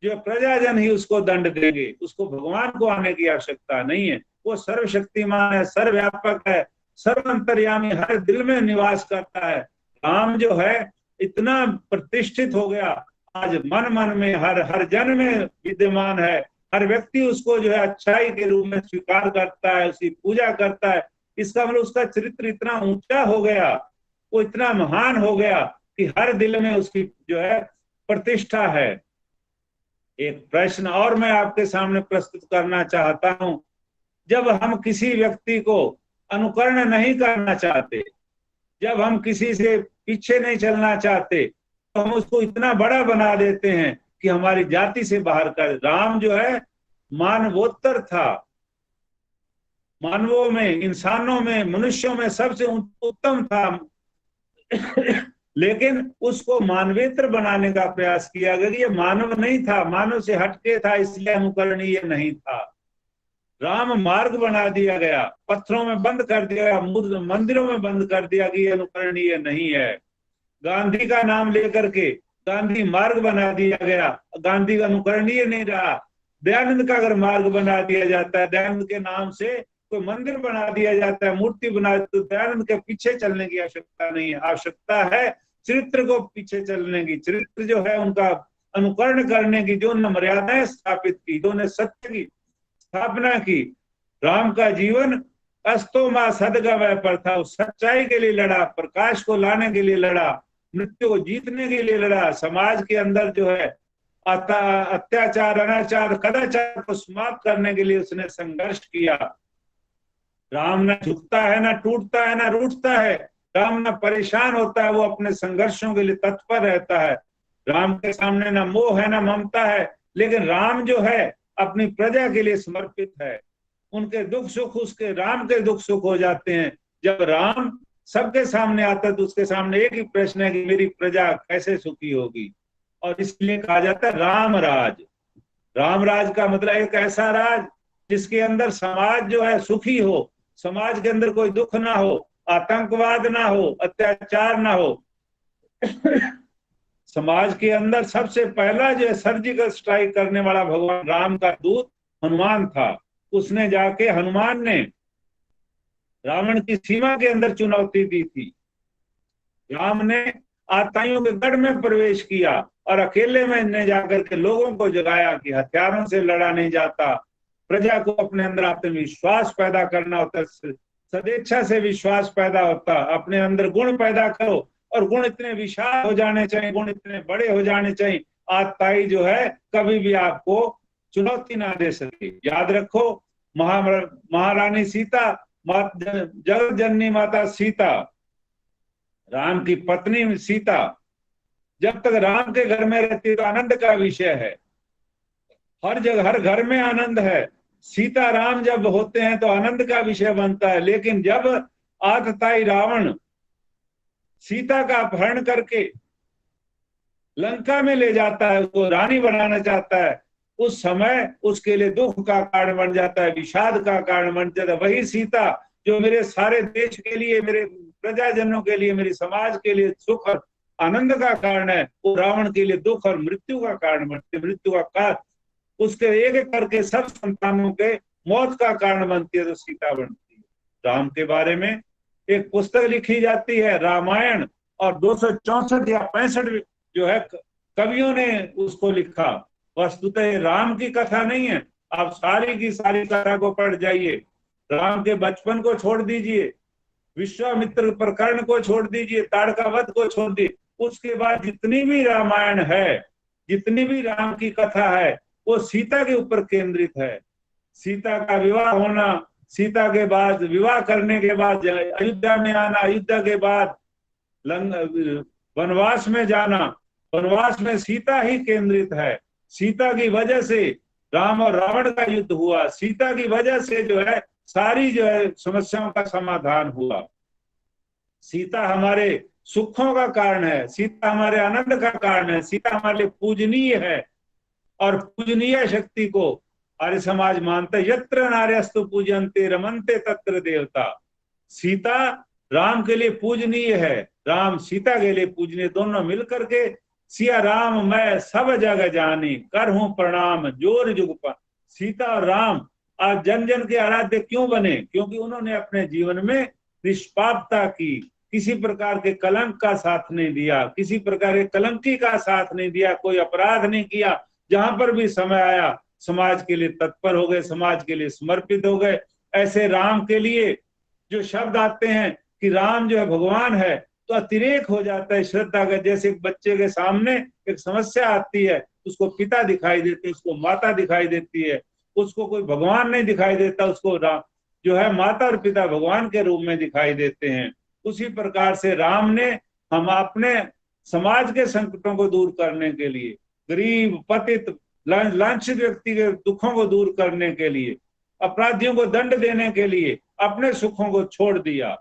जो प्रजाजन ही उसको दंड देंगे, उसको भगवान को आने की आवश्यकता नहीं है। वो सर्वशक्तिमान है, सर्वव्यापक है, सर्वंतर्यामी, हर दिल में निवास करता है। राम जो है इतना प्रतिष्ठित हो गया, आज मन मन में, हर जन में विद्यमान है। हर व्यक्ति उसको जो है अच्छाई के रूप में स्वीकार करता है, उसकी पूजा करता है। इसका मतलब उसका चरित्र इतना ऊंचा हो गया, वो इतना महान हो गया कि हर दिल में उसकी जो है प्रतिष्ठा है। एक प्रश्न और मैं आपके सामने प्रस्तुत करना चाहता हूं। जब हम किसी व्यक्ति को अनुकरण नहीं करना चाहते, जब हम किसी से पीछे नहीं चलना चाहते, तो हम उसको इतना बड़ा बना देते हैं कि हमारी जाति से बाहर कर। राम जो है मानवोत्तर था, मानवों में, इंसानों में, मनुष्यों में सबसे उत्तम था। लेकिन उसको मानवेतर बनाने का प्रयास किया गया। ये मानव नहीं था, मानव से हटके था, इसलिए अनुकरणीय नहीं था। राम मार्ग बना दिया गया, पत्थरों में बंद कर दिया गया, मंदिरों में बंद कर दिया कि अनुकरणीय नहीं है। गांधी का नाम लेकर के गांधी मार्ग बना दिया गया, गांधी अनुकरणीय नहीं रहा। दयानंद का अगर मार्ग बना दिया जाता है, दयानंद के नाम से कोई मंदिर बना दिया जाता है, मूर्ति बना, तो दयानंद के पीछे चलने की आवश्यकता नहीं है। आवश्यकता है चरित्र को पीछे चलने की। चरित्र जो है उनका अनुकरण करने की, जो उन्होंने मर्यादाएं स्थापित की, जो उन्होंने सत्य की स्थापना की। राम का जीवन अस्तो मां सदगमय पर था। उस सच्चाई के लिए लड़ा, प्रकाश को लाने के लिए लड़ा, मृत्यु को जीतने के लिए लड़ा। समाज के अंदर जो है अत्याचार, अनाचार, कदाचार को समाप्त करने के लिए उसने संघर्ष किया। राम ना झुकता है, ना टूटता है, ना रूठता है। राम ना परेशान होता है, वो अपने संघर्षों के लिए तत्पर रहता है। राम के सामने ना मोह है, ना ममता है, लेकिन राम जो है अपनी प्रजा के लिए समर्पित है। उनके दुख सुख उसके, राम के दुख सुख हो जाते हैं। जब राम सबके सामने आता है तो उसके सामने एक ही प्रश्न है कि मेरी प्रजा कैसे सुखी होगी। और इसलिए कहा जाता है राम राज। राम राज का मतलब एक ऐसा राज जिसके अंदर समाज जो है सुखी हो, समाज के अंदर कोई दुख ना हो, आतंकवाद ना हो, अत्याचार ना हो। समाज के अंदर सबसे पहला जो है सर्जिकल स्ट्राइक करने वाला भगवान राम का दूत हनुमान था। उसने जाके, हनुमान ने रावण की सीमा के अंदर चुनौती दी थी। राम ने आताइयों के गढ़ में प्रवेश किया और अकेले में ने जाकर के लोगों को जगाया कि हथियारों से लड़ा नहीं जाता, प्रजा को अपने अंदर आत्मविश्वास पैदा करना होता, सदेच्छा से विश्वास पैदा होता। अपने अंदर गुण पैदा करो, और गुण इतने विशाल हो जाने चाहिए, गुण इतने बड़े हो जाने चाहिए, आताई जो है कभी भी आपको चुनौती ना दे सके। याद रखो, महारानी सीता, जगत जननी माता सीता, राम की पत्नी सीता, जब तक राम के घर में रहती है तो आनंद का विषय है, हर जगह हर घर में आनंद है। सीता राम जब होते हैं तो आनंद का विषय बनता है। लेकिन जब आतताई रावण सीता का अपहरण करके लंका में ले जाता है, उसको रानी बनाना चाहता है, उस समय उसके लिए दुख का कारण बन जाता है, विषाद का कारण बन जाता है। वही सीता जो मेरे सारे देश के लिए, मेरे प्रजाजनों के लिए, मेरे समाज के लिए सुख और आनंद का कारण है, वो रावण के लिए दुख और मृत्यु का कारण बनती है। मृत्यु का कारण उसके एक एक करके सब संतानों के मौत का कारण बनती है, तो सीता बनती है। राम के बारे में एक पुस्तक लिखी जाती है रामायण, और 264 या 65 जो है कवियों ने उसको लिखा। वस्तुतः राम की कथा नहीं है, आप सारी की सारी कथा को पढ़ जाइए। राम के बचपन को छोड़ दीजिए, विश्वामित्र प्रकरण को छोड़ दीजिए, ताड़का वध को छोड़ दीजिए, उसके बाद जितनी भी रामायण है, जितनी भी राम की कथा है, वो सीता के ऊपर केंद्रित है। सीता का विवाह होना, सीता के बाद विवाह करने के बाद अयोध्या में आना, अयोध्या के बाद वनवास में जाना, वनवास में सीता ही केंद्रित है। सीता की वजह से राम और रावण का युद्ध हुआ, सीता की वजह से जो है सारी जो है समस्याओं का समाधान हुआ। सीता हमारे सुखों का कारण है, सीता हमारे आनंद का कारण है, सीता हमारे लिए पूजनीय है। और पूजनीय शक्ति को आर्य समाज मानता है। यत्र नार्यस्तु पूजन्ते रमन्ते तत्र देवता। सीता राम के लिए पूजनीय है, राम सीता के लिए पूजनीय, दोनों मिलकर के सिया राम मैं सब जग जानी, कर हूं प्रणाम जोर जुग। सीता और राम आज जन जन के आराध्य क्यों बने? क्योंकि उन्होंने अपने जीवन में निष्पापता की, किसी प्रकार के कलंक का साथ नहीं दिया, किसी प्रकार के कलंकी का साथ नहीं दिया, कोई अपराध नहीं किया। जहां पर भी समय आया समाज के लिए तत्पर हो गए, समाज के लिए समर्पित हो गए। ऐसे राम के लिए जो शब्द आते हैं कि राम जो है भगवान है, तो अतिरेक हो जाता है श्रद्धा का। जैसे एक बच्चे के सामने एक समस्या आती है, उसको पिता दिखाई देते, उसको माता दिखाई देती है, उसको कोई भगवान नहीं दिखाई देता, उसको राम जो है माता और पिता भगवान के रूप में दिखाई देते हैं। उसी प्रकार से राम ने हम अपने समाज के संकटों को दूर करने के लिए, गरीब पतित लांछित व्यक्ति के दुखों को दूर करने के लिए, अपराधियों को दंड देने के लिए अपने सुखों को छोड़ दिया।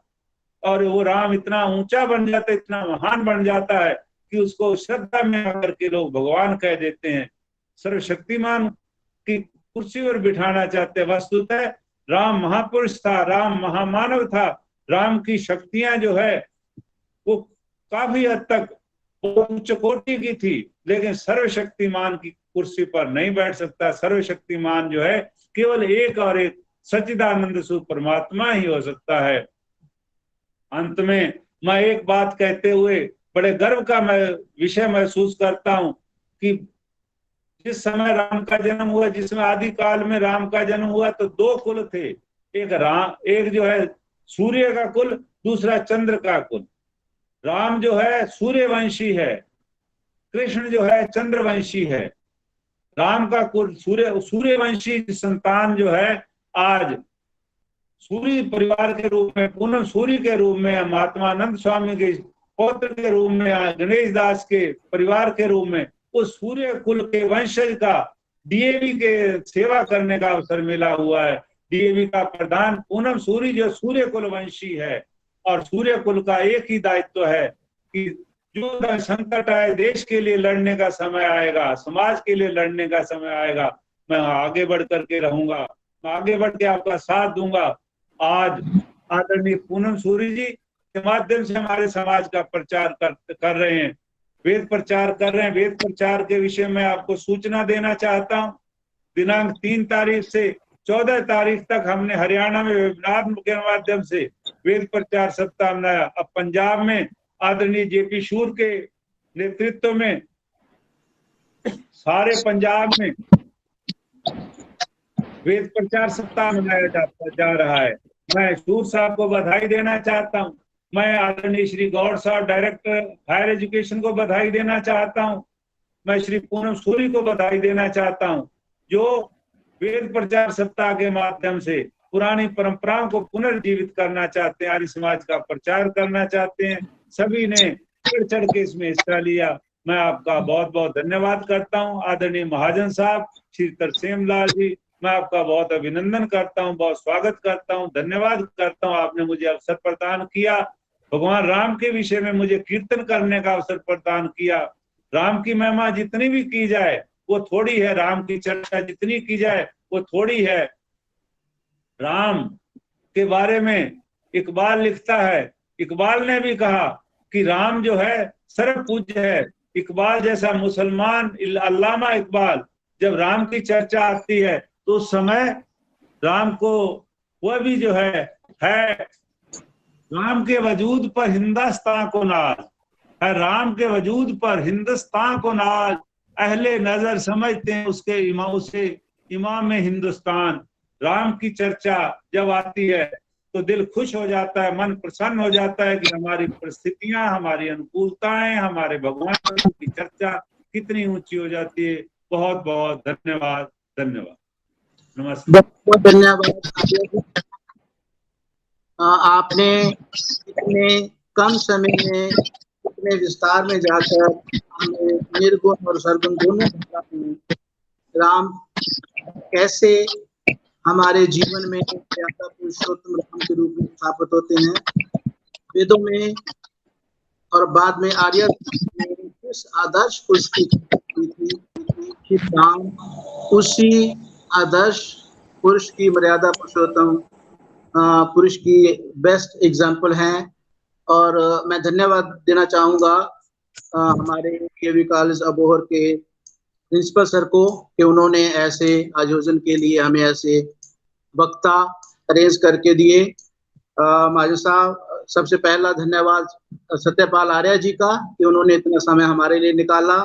और वो राम इतना ऊंचा बन जाता है, इतना महान बन जाता है कि उसको श्रद्धा में आकर के लोग भगवान कह देते हैं, सर्वशक्तिमान की कुर्सी पर बिठाना चाहते हैं। वस्तुतः राम महापुरुष था, राम महामानव था। राम की शक्तियां जो है वो काफी हद तक उच्च कोटि की थी, लेकिन सर्वशक्तिमान की कुर्सी पर नहीं बैठ सकता। सर्वशक्तिमान जो है केवल एक और एक सच्चिदानंद स्वरूप परमात्मा ही हो सकता है। अंत में मैं एक बात कहते हुए बड़े गर्व का मैं विषय महसूस करता हूं कि जिस समय राम का जन्म हुआ, जिसमें आदि काल में राम का जन्म हुआ, तो दो कुल थे, एक जो है सूर्य का कुल, दूसरा चंद्र का कुल। राम जो है सूर्यवंशी है, कृष्ण जो है चंद्रवंशी है। राम का कुल सूर्यवंशी संतान जो है आज सूर्य परिवार के रूप में, पूनम सूर्य के रूप में, महात्मा आनंद स्वामी के पौत्र के रूप में, गणेश दास के परिवार के रूप में, उस सूर्य कुल के वंशज का डीएवी के सेवा करने का अवसर मिला हुआ है। डीएवी का प्रधान पूनम सूर्य जो सूर्य कुल वंशी है, और सूर्य कुल का एक ही दायित्व है कि जो संकट आए, देश के लिए लड़ने का समय आएगा, समाज के लिए लड़ने का समय आएगा, मैं आगे बढ़ करके रहूंगा, मैं आगे बढ़ के आपका साथ दूंगा। आज आदरणीय पूनम सूर्य जी के माध्यम से हमारे समाज का प्रचार कर रहे हैं, वेद प्रचार कर रहे हैं। वेद प्रचार के विषय में आपको सूचना देना चाहता हूं। दिनांक 3 तारीख से 14 तारीख तक हमने हरियाणा में वेबिनार के माध्यम से वेद प्रचार सप्ताह मनाया। अब पंजाब में आदरणीय जेपी शूर के नेतृत्व में सारे पंजाब में वेद प्रचार सप्ताह मनाया जा रहा है। मैं शूर साहब को बधाई देना चाहता हूं। मैं आदरणीय श्री गौड़ साहब डायरेक्टर हायर एजुकेशन को बधाई देना चाहता हूं। मैं श्री पूनम सूरी को बधाई देना चाहता हूं। जो वेद प्रचार सप्ताह के माध्यम से पुरानी परंपराओं को पुनर्जीवित करना चाहते हैं, आर्य समाज का प्रचार करना चाहते हैं, सभी ने बढ़ चढ़ के इसमें हिस्सा लिया। मैं आपका बहुत बहुत धन्यवाद करता हूं। आदरणीय महाजन साहब, श्री तरसेम लाल जी, मैं आपका बहुत अभिनंदन करता हूं, बहुत स्वागत करता हूं, धन्यवाद करता हूं। आपने मुझे अवसर प्रदान किया, भगवान राम के विषय में मुझे कीर्तन करने का अवसर प्रदान किया। राम की महिमा जितनी भी की जाए वो थोड़ी है, राम की चर्चा जितनी की जाए वो थोड़ी है। राम के बारे में इकबाल लिखता है, इकबाल ने भी कहा कि राम जो है सर्व पूज्य है। इकबाल जैसा मुसलमान अल्लामा इकबाल, जब राम की चर्चा आती है तो उस समय राम को वह भी जो है राम के वजूद पर हिंदुस्तान को नाज है, राम के वजूद पर हिंदुस्तान को नाज, अहले नजर समझते हैं उसके उसे इमाम हिंदुस्तान। राम की चर्चा जब आती है तो दिल खुश हो जाता है, मन प्रसन्न हो जाता है कि हमारी परिस्थितियां, हमारी अनुकूलताएं, हमारे भगवान की चर्चा कितनी ऊंची हो जाती है। बहुत बहुत धन्यवाद, धन्यवाद, नमस्कार। बहुत धन्यवाद। आपने इतने कम समय में इतने विस्तार में जाकर हमें निर्गुण और सरगुण दोनों राम कैसे हमारे जीवन में ज्यादा पुरुषोत्तम राम के रूप में स्थापित होते हैं, वेदों में और बाद में आर्य में किस आदर्श पुरुष की थी कि राम उसी आदर्श पुरुष की मर्यादा पुरुषोत्तम पुरुष की बेस्ट एग्जाम्पल हैं। और मैं धन्यवाद देना चाहूँगा हमारे केवी कॉलेज अबोहर के प्रिंसिपल सर को कि उन्होंने ऐसे आयोजन के लिए हमें ऐसे वक्ता अरेंज करके दिए। महाजन साहब, सबसे पहला धन्यवाद सत्यपाल आर्य जी का कि उन्होंने इतना समय हमारे लिए निकाला।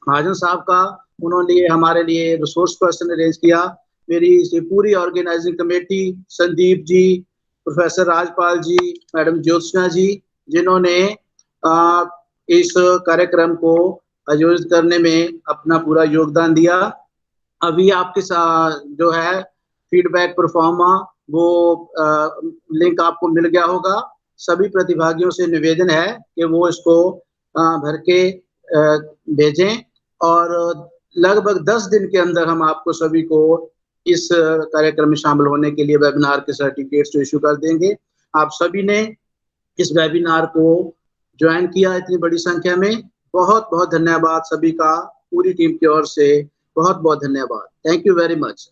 महाजन साहब का, उन्होंने हमारे लिए रिसोर्स पर्सन अरेंज किया। मेरी पूरी organising committee, Sandeep ji, professor Rajpal जी, मैडम ज्योत्सना जी, जिन्होंने इस कार्यक्रम को आयोजित करने में अपना पूरा योगदान दिया। अभी आपके साथ जो है फीडबैक परफॉर्मा वो लिंक आपको मिल गया होगा। सभी प्रतिभागियों से निवेदन है कि वो इसको भर के भेजें और लगभग 10 दिन के अंदर हम आपको सभी को इस कार्यक्रम में शामिल होने के लिए वेबिनार के सर्टिफिकेट्स इशू कर देंगे। आप सभी ने इस वेबिनार को ज्वाइन किया इतनी बड़ी संख्या में, बहुत बहुत धन्यवाद सभी का, पूरी टीम की ओर से बहुत बहुत धन्यवाद। Thank you very much.